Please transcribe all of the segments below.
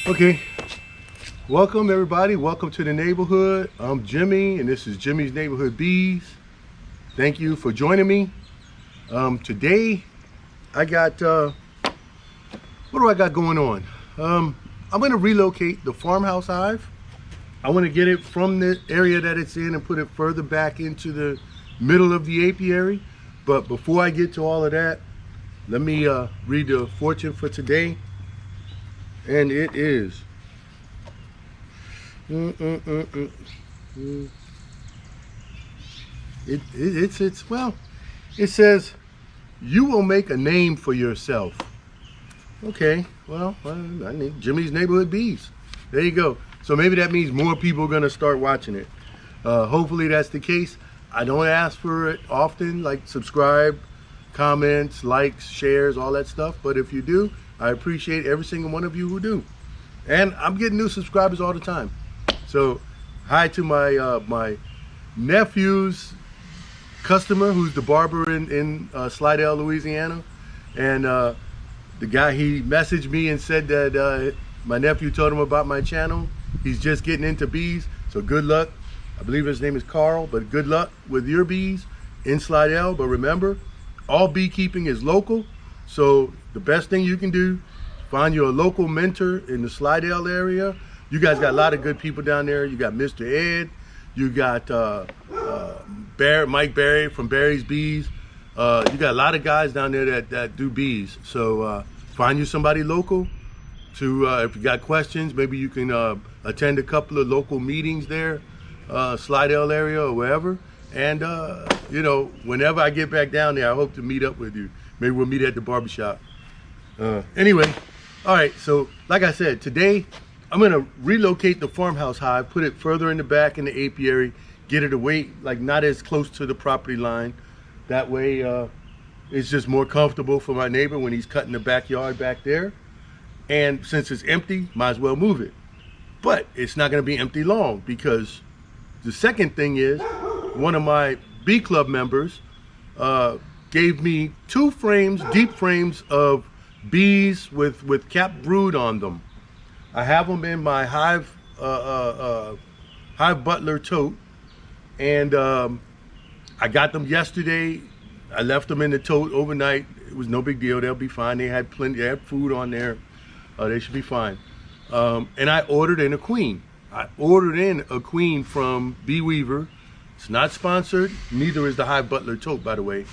Okay, welcome everybody. Welcome to the neighborhood. I'm Jimmy, and this is Jimmy's Neighborhood Bees. Thank you for joining me. Today, I got what do I got going on? I'm going to relocate the farmhouse hive. I want to get it from the area that it's in and put it further back into the middle of the apiary. But before I get to all of that, let me read the fortune for today. And it is it says you will make a name for yourself. Okay, well, I need Jimmy's Neighborhood Bees. There you go. So maybe that means more people are gonna start watching it. Hopefully that's the case. I don't ask for it often, like subscribe, comments, likes, shares, all that stuff. But if you do, I appreciate every single one of you who do. And I'm getting new subscribers all the time. So hi to my my nephew's customer, who's the barber in Slidell, Louisiana. And the guy, he messaged me and said that my nephew told him about my channel. He's just getting into bees, so good luck. I believe his name is Carl, but good luck with your bees in Slidell. But remember, all beekeeping is local. So the best thing you can do, find you a local mentor in the Slidell area. You guys got a lot of good people down there. You got Mr. Ed, you got Mike Barry from Barry's Bees. You got a lot of guys down there that do bees. So find you somebody local to, if you got questions, maybe you can attend a couple of local meetings there, Slidell area or wherever. And you know, whenever I get back down there, I hope to meet up with you. Maybe we'll meet at the barbershop. Anyway, all right, so like I said, today I'm gonna relocate the farmhouse hive, put it further in the back in the apiary, get it away, like not as close to the property line. That way it's just more comfortable for my neighbor when he's cutting the backyard back there. And since it's empty, might as well move it. But it's not gonna be empty long, because the second thing is, one of my bee club members gave me 2 frames, deep frames of bees with capped brood on them. I have them in my Hive Butler tote, and I got them yesterday. I left them in the tote overnight. It was no big deal. They'll be fine. They had plenty. They had food on there. They should be fine. And I ordered in a queen. I ordered in a queen from Bee Weaver. It's not sponsored. Neither is the Hive Butler tote, by the way.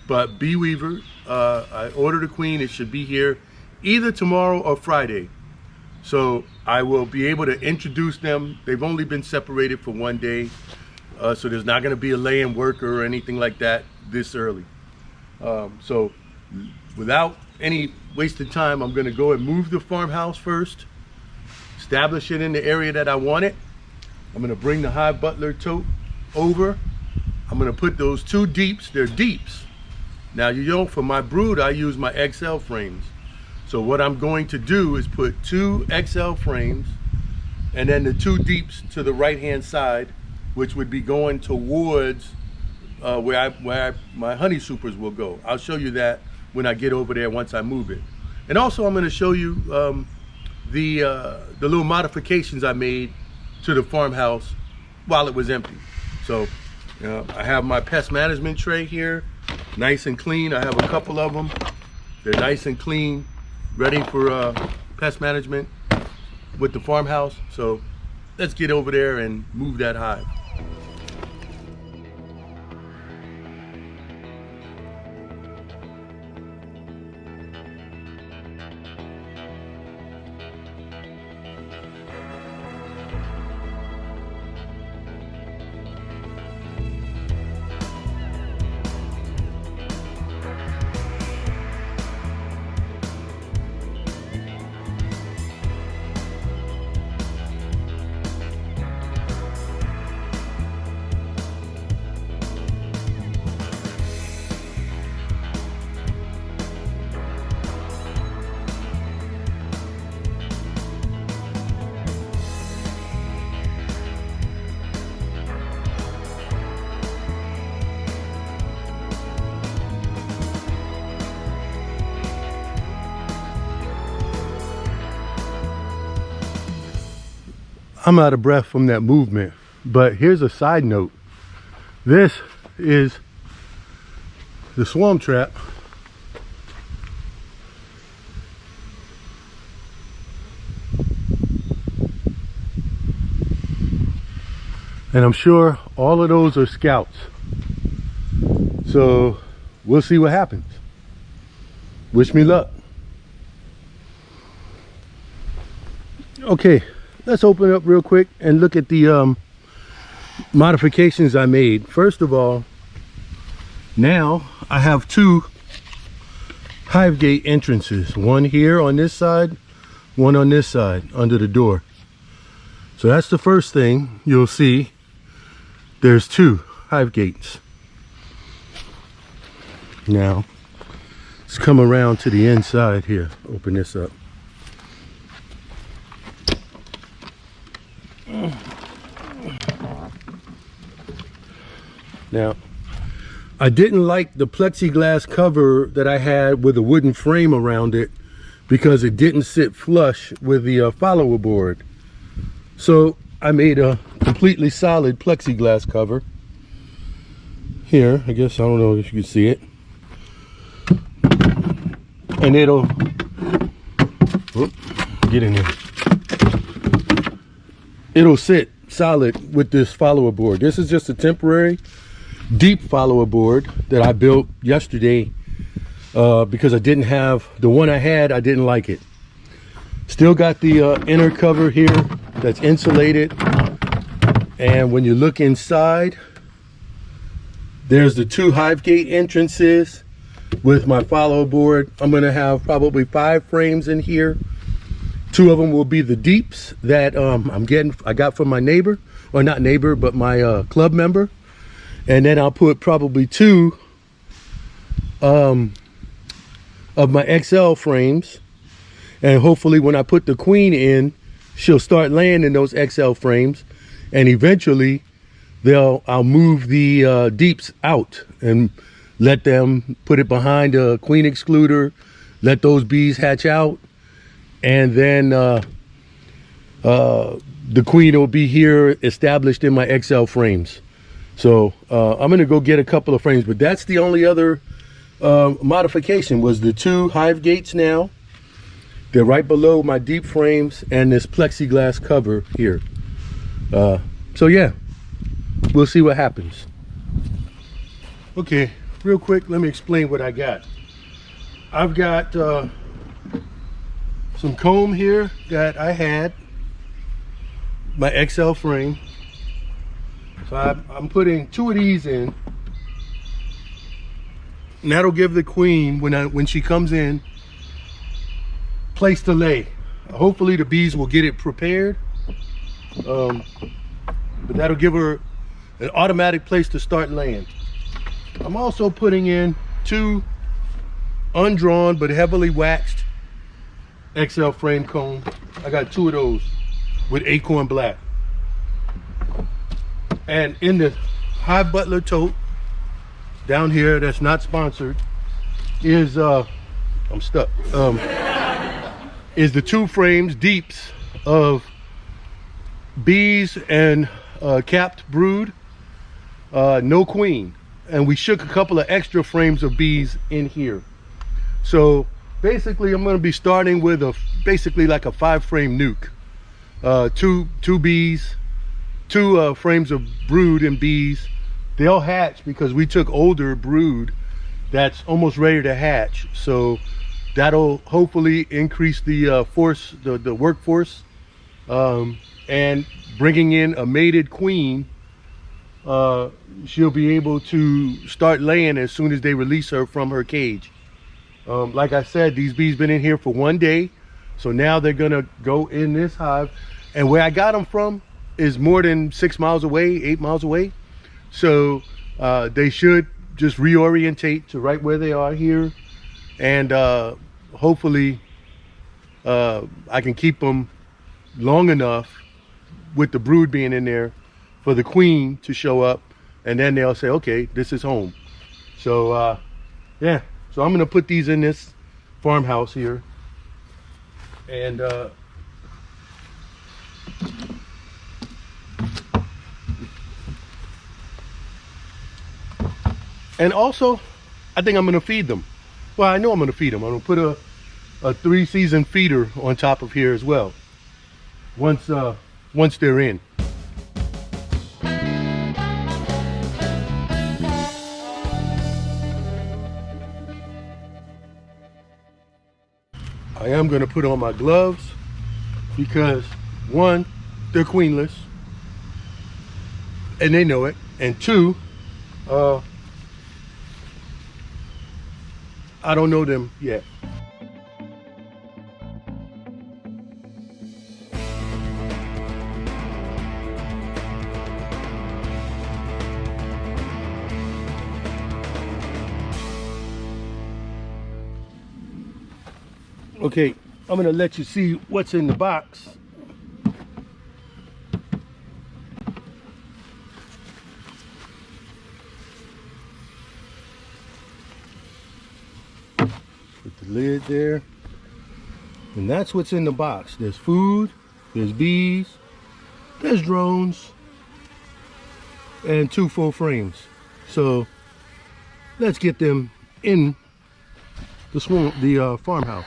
But Bee Weaver, I ordered a queen. It should be here either tomorrow or Friday. So I will be able to introduce them. They've only been separated for 1 day. So there's not going to be a lay-in worker or anything like that this early. So without any wasted time, I'm going to go and move the farmhouse first, establish it in the area that I want it. I'm going to bring the Hive Butler tote over. I'm going to put those 2 deeps. They're deeps. Now, you know, for my brood, I use my XL frames. So what I'm going to do is put 2 XL frames and then the 2 deeps to the right-hand side, which would be going towards where my honey supers will go. I'll show you that when I get over there once I move it. And also I'm going to show you the little modifications I made to the farmhouse while it was empty. So I have my pest management tray here, nice and clean. I have a couple of them. They're nice and clean, ready for pest management with the farmhouse. So let's get over there and move that hive. I'm out of breath from that movement. But here's a side note. This is the swarm trap. And I'm sure all of those are scouts. So we'll see what happens. Wish me luck. Okay, let's open it up real quick and look at the modifications I made. First of all, now I have two hive gate entrances. One here on this side, one on this side under the door. So that's the first thing you'll see. There's two hive gates. Now, let's come around to the inside here. Open this up. Now, I didn't like the plexiglass cover that I had with a wooden frame around it because it didn't sit flush with the follower board. So I made a completely solid plexiglass cover. Here, I guess, I don't know if you can see it. And it'll, get in there. It'll sit solid with this follower board. This is just a temporary deep follower board that I built yesterday because I didn't have, the one I had, I didn't like it. Still got the inner cover here that's insulated, and when you look inside, there's the two hive gate entrances with my follower board. I'm gonna have probably 5 frames in here. 2 of them will be the deeps that I got from my neighbor, or not neighbor, but my club member. And then I'll put probably 2 of my XL frames. And hopefully when I put the queen in, she'll start laying in those XL frames. And eventually I'll move the deeps out and let them put it behind a queen excluder, let those bees hatch out. And then the queen will be here established in my XL frames. So I'm gonna go get a couple of frames, but that's the only other modification was the 2 hive gates now. They're right below my deep frames and this plexiglass cover here. So yeah, we'll see what happens. Okay, real quick, let me explain what I got. I've got some comb here that I had, my XL frame. So I'm putting 2 of these in. And that'll give the queen, when she comes in, place to lay. Hopefully the bees will get it prepared. But that'll give her an automatic place to start laying. I'm also putting in 2 undrawn but heavily waxed XL frame comb. I got 2 of those with Acorn black. And in the Hive Butler tote down here, that's not sponsored, is I'm stuck. Is the 2 frames deeps of bees and capped brood, no queen. And we shook a couple of extra frames of bees in here. So basically I'm going to be starting with basically like a 5-frame nuke. 2 bees, 2 frames of brood and bees. They'll hatch because we took older brood that's almost ready to hatch. So that'll hopefully increase the force, the workforce, and bringing in a mated queen. She'll be able to start laying as soon as they release her from her cage. Like I said, these bees been in here for 1 day, so now they're gonna go in this hive. And where I got them from is more than 6 miles away, 8 miles away. So they should just reorientate to right where they are here, and hopefully I can keep them long enough with the brood being in there for the queen to show up, and then they'll say, okay, this is home. So yeah, so I'm gonna put these in this farmhouse here, and And also, I think I'm gonna feed them. Well, I know I'm gonna feed them. I'm gonna put a 3-season feeder on top of here as well. Once they're in. I am gonna put on my gloves because one, they're queenless, and they know it, and two, I don't know them yet. Okay, I'm gonna let you see what's in the box. Put the lid there. And that's what's in the box. There's food, there's bees, there's drones, and 2 full frames. So let's get them in the farmhouse.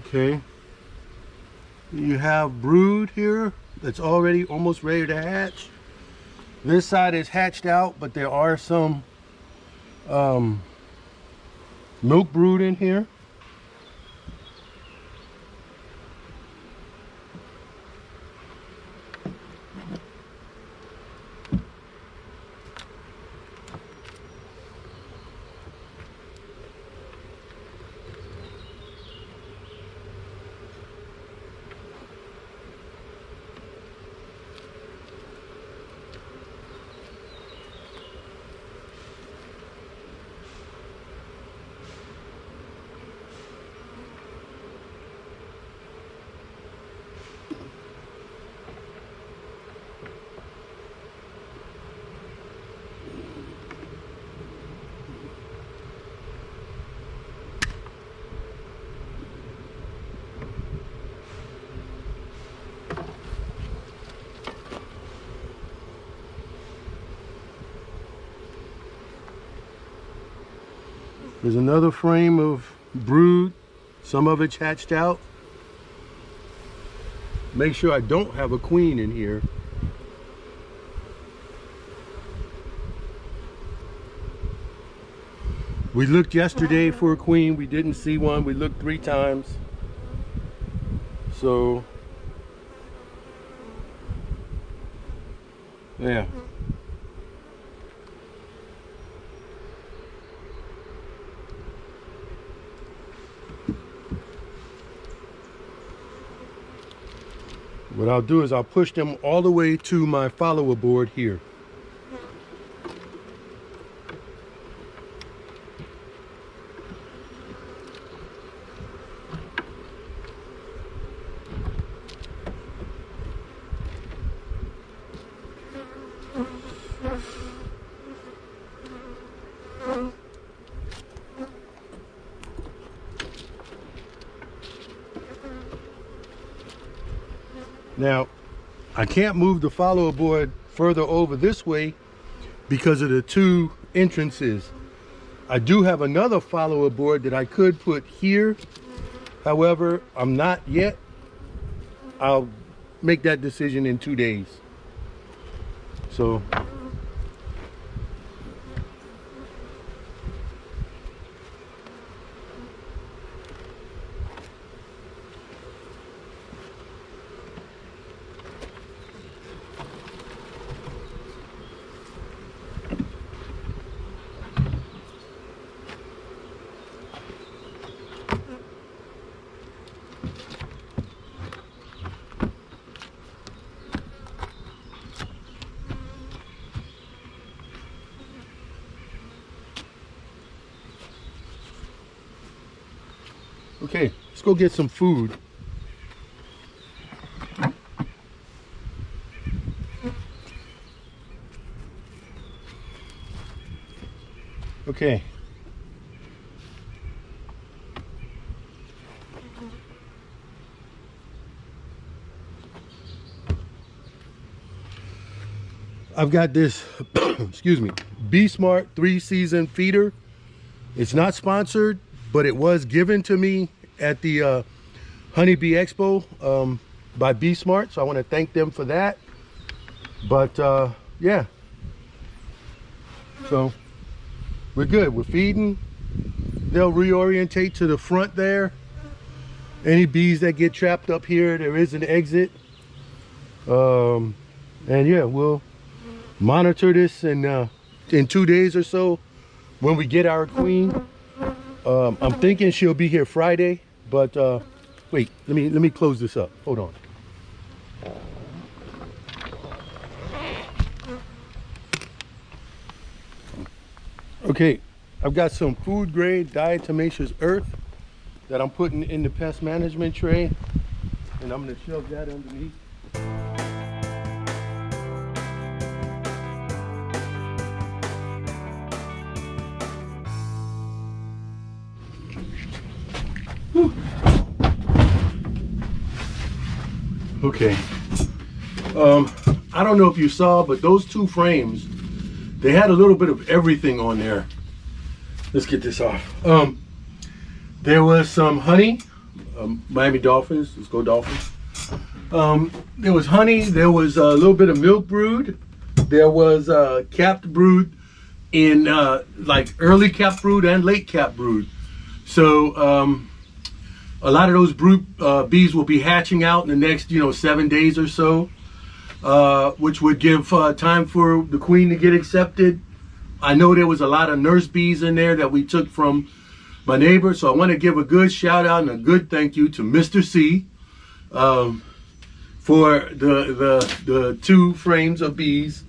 Okay, you have brood here that's already almost ready to hatch. This side is hatched out, but there are some milk brood in here. There's another frame of brood. Some of it's hatched out. Make sure I don't have a queen in here. We looked yesterday for a queen. We didn't see one. We looked 3 times. So, yeah. What I'll do is I'll push them all the way to my follower board here. Now, I can't move the follower board further over this way because of the 2 entrances. I do have another follower board that I could put here. However, I'm not yet. I'll make that decision in 2 days. So, Okay, let's go get some food. Okay. I've got this, excuse me, Bee Smart 3-season feeder. It's not sponsored, but it was given to me at the Honeybee Expo by Bee Smart, so I want to thank them for that. But yeah, so we're good. We're feeding. They'll reorientate to the front there. Any bees that get trapped up here, there is an exit. And yeah, we'll monitor this in 2 days or so when we get our queen. I'm thinking she'll be here Friday, but wait, let me close this up. Hold on. Okay, I've got some food grade diatomaceous earth that I'm putting in the pest management tray, and I'm going to shove that underneath. Whew. Okay, I don't know if you saw, but those 2 frames, they had a little bit of everything on there. Let's get this off. There was some honey, Miami Dolphins, let's go Dolphins. There was honey, there was a little bit of milk brood, there was capped brood in like early capped brood and late capped brood. So a lot of those brood bees will be hatching out in the next 7 days or so, which would give time for the queen to get accepted. I know there was a lot of nurse bees in there that we took from my neighbor, so I want to give a good shout out and a good thank you to Mr. C for the 2 frames of bees.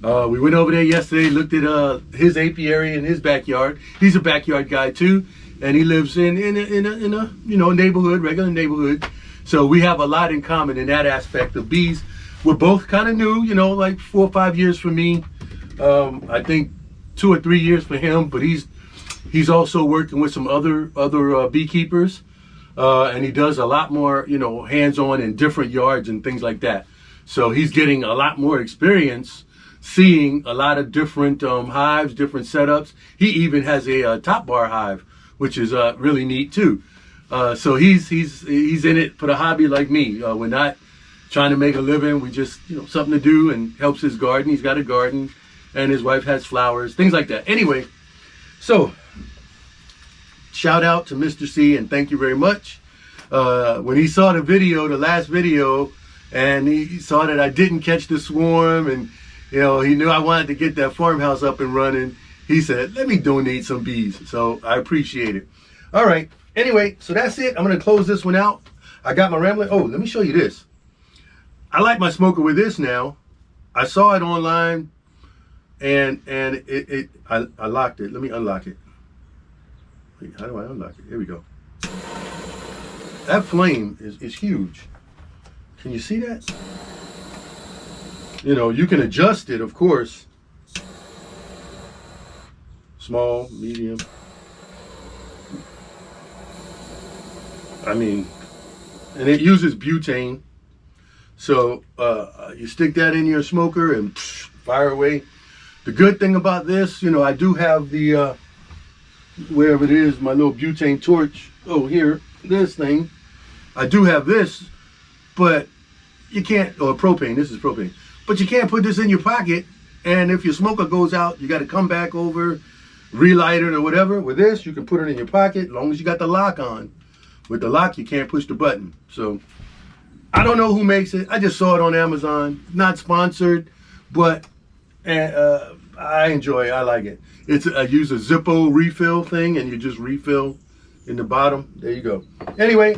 We went over there yesterday, looked at his apiary in his backyard. He's a backyard guy too, and he lives in a neighborhood, regular neighborhood. So we have a lot in common in that aspect of bees. We're both kind of new, like 4 or 5 years for me. I think 2 or 3 years for him, but he's also working with some other beekeepers, and he does a lot more, hands-on in different yards and things like that. So he's getting a lot more experience seeing a lot of different hives, different setups. He even has a top bar hive, which is really neat too. So he's in it for the hobby like me. We're not trying to make a living. We just, something to do, and helps his garden. He's got a garden, and his wife has flowers, things like that. Anyway, so shout out to Mr. C, and thank you very much. When he saw the video, the last video, and he saw that I didn't catch the swarm, and he knew I wanted to get that farmhouse up and running, he said, let me donate some bees. So I appreciate it. All right. Anyway, so that's it. I'm going to close this one out. I got my rambling. Oh, let me show you this. I like my smoker with this now. I saw it online, and I locked it. Let me unlock it. Wait, how do I unlock it? Here we go. That flame is huge. Can you see that? You can adjust it, of course. Small, medium. And it uses butane. So you stick that in your smoker and fire away. The good thing about this, I do have the, wherever it is, my little butane torch. Oh, here, this thing. I do have this, but you can't, or propane, this is propane. But you can't put this in your pocket, and if your smoker goes out, you got to come back over, relight it or whatever. With this, you can put it in your pocket as long as you got the lock on. With the lock, you can't push the button. So I don't know who makes it. I just saw it on Amazon. Not sponsored, but I enjoy it. I like it. I use a Zippo refill thing, and you just refill in the bottom. There you go. Anyway,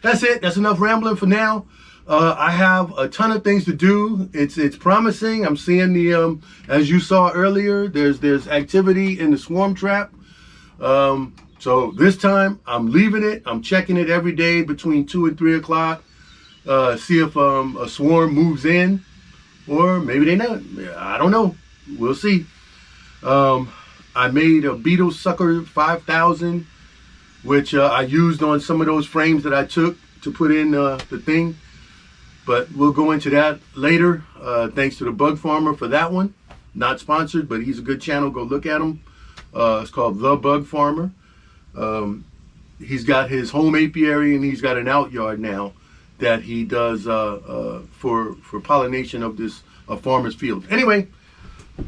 that's it. That's enough rambling for now. I have a ton of things to do. It's promising. I'm seeing as you saw earlier, there's activity in the swarm trap. So this time I'm leaving it. I'm checking it every day between 2 and 3 o'clock. See if a swarm moves in, or maybe they not. I don't know. We'll see. I made a Beetle Sucker 5000, which I used on some of those frames that I took to put in the thing. But we'll go into that later. Thanks to the Bug Farmer for that one. Not sponsored, but he's a good channel. Go look at him. It's called The Bug Farmer. He's got his home apiary and he's got an out yard now that he does for pollination of this farmer's field. Anyway,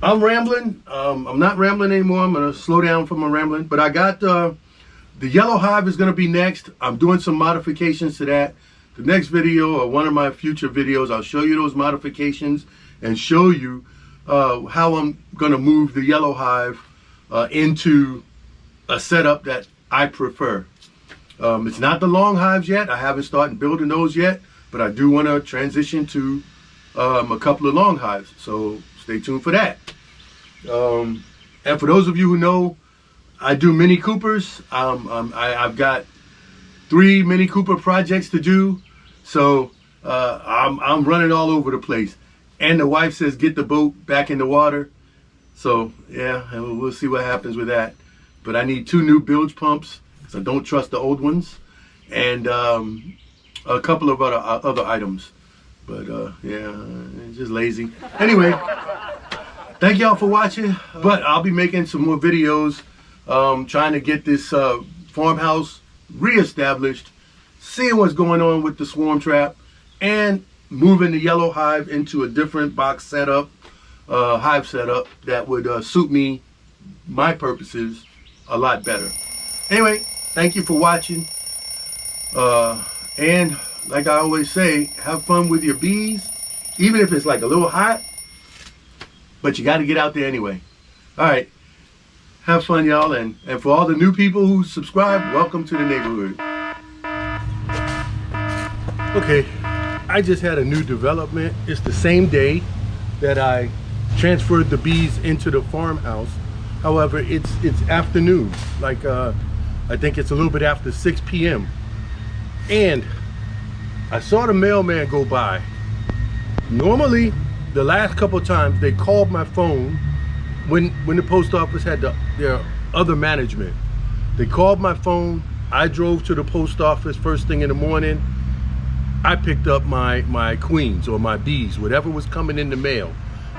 I'm rambling. I'm not rambling anymore. I'm gonna slow down from my rambling. But I got the yellow hive is gonna be next. I'm doing some modifications to that. The next video, or one of my future videos, I'll show you those modifications and show you how I'm gonna move the yellow hive into a setup that I prefer. It's not the long hives yet. I haven't started building those yet, but I do want to transition to a couple of long hives. So stay tuned for that. And for those of you who know, I do Mini Coopers. I've got 3 Mini Cooper projects to do. So I'm running all over the place. And the wife says, get the boat back in the water. So yeah, we'll see what happens with that. But I need 2 new bilge pumps, so I don't trust the old ones, and a couple of other items. But yeah, just lazy. Anyway, thank y'all for watching. But I'll be making some more videos, trying to get this farmhouse reestablished, seeing what's going on with the swarm trap, and moving the yellow hive into a different box setup, hive setup that would suit me, my purposes, a lot better. Anyway, thank you for watching. And like I always say, have fun with your bees, even if it's like a little hot, but you got to get out there anyway. All right, have fun, y'all. And for all the new people who subscribe, welcome to the neighborhood. Okay, I just had a new development. It's the same day that I transferred the bees into the farmhouse. However, it's afternoon, like I think it's a little bit after 6 p.m. And I saw the mailman go by. Normally, the last couple of times they called my phone when the post office had their other management. They called my phone. I drove to the post office first thing in the morning. I picked up my queens or my bees, whatever was coming in the mail.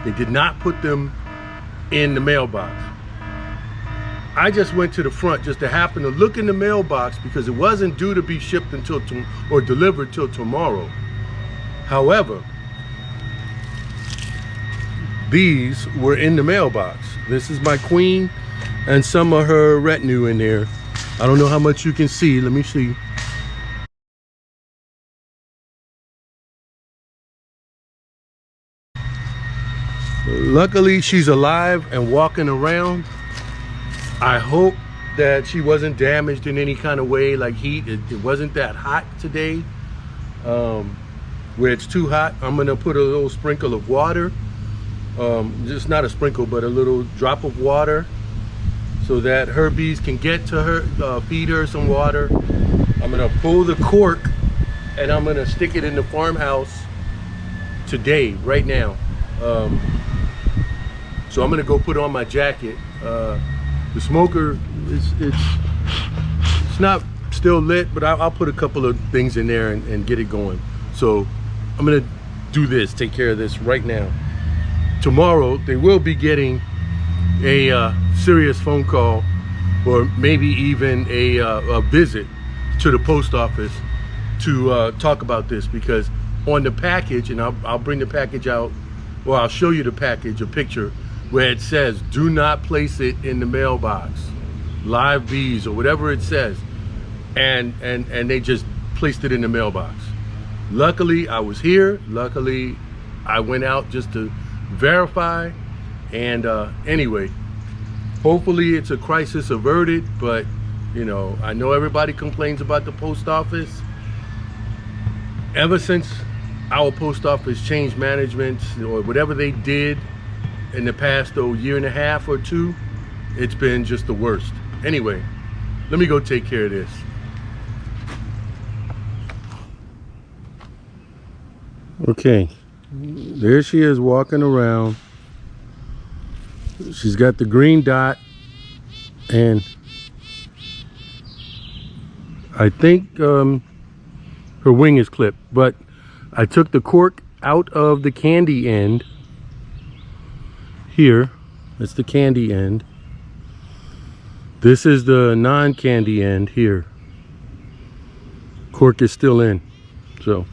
They did not put them in the mailbox. I just went to the front just to happen to look in the mailbox because it wasn't due to be shipped until or delivered till tomorrow. However, these were in the mailbox. This is my queen and some of her retinue in there. I don't know how much you can see. Let me see. Luckily, she's alive and walking around. I hope that she wasn't damaged in any kind of way, like heat. It wasn't that hot today. Where it's too hot, I'm gonna put a little sprinkle of water. Just not a sprinkle, but a little drop of water so that her bees can get to her, feed her some water. I'm gonna pull the cork and I'm gonna stick it in the farmhouse today, right now. So I'm gonna go put on my jacket. The smoker it's not still lit, but I'll put a couple of things in there and get it going. So I'm gonna do this, take care of this right now. Tomorrow they will be getting a serious phone call, or maybe even a visit to the post office to talk about this, because on the package, and I'll bring the package out, or I'll show you the package, a picture where it says do not place it in the mailbox, live bees or whatever it says, and they just placed it in the mailbox. Luckily I was here, luckily I went out just to verify, and anyway, hopefully it's a crisis averted. But you know, I know everybody complains about the post office. Ever since our post office changed management or whatever they did in the past year and a half or two, it's been just the worst. Anyway, Let me go take care of this. Okay, there she is walking around. She's got the green dot, and I think her wing is clipped, but I took the cork out of the candy end. Here, that's the candy end. This is the non-candy end here. Cork is still in, so.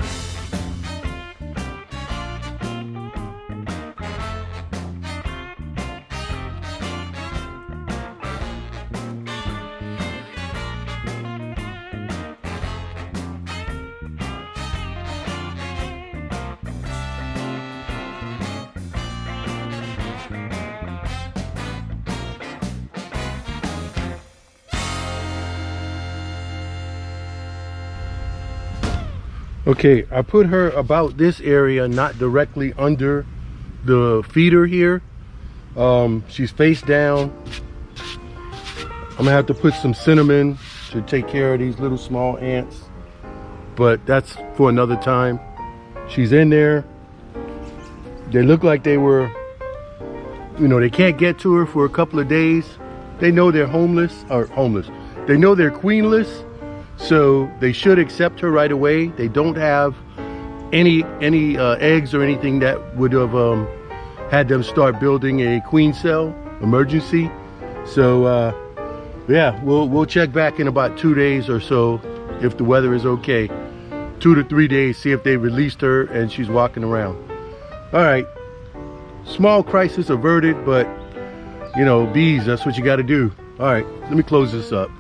Okay, I put her about this area, not directly under the feeder here. She's face down. I'm gonna have to put some cinnamon to take care of these little small ants, but that's for another time. She's in there. They look like they were, you know, they can't get to her for a couple of days. They know they're homeless. They know they're queenless. So they should accept her right away. They don't have any eggs or anything that would have had them start building a queen cell emergency. So yeah, we'll check back in about 2 days or so if the weather is okay. 2 to 3 days, see if they released her and she's walking around. All right, small crisis averted, but you know, bees, that's what you got to do. All right, let me close this up.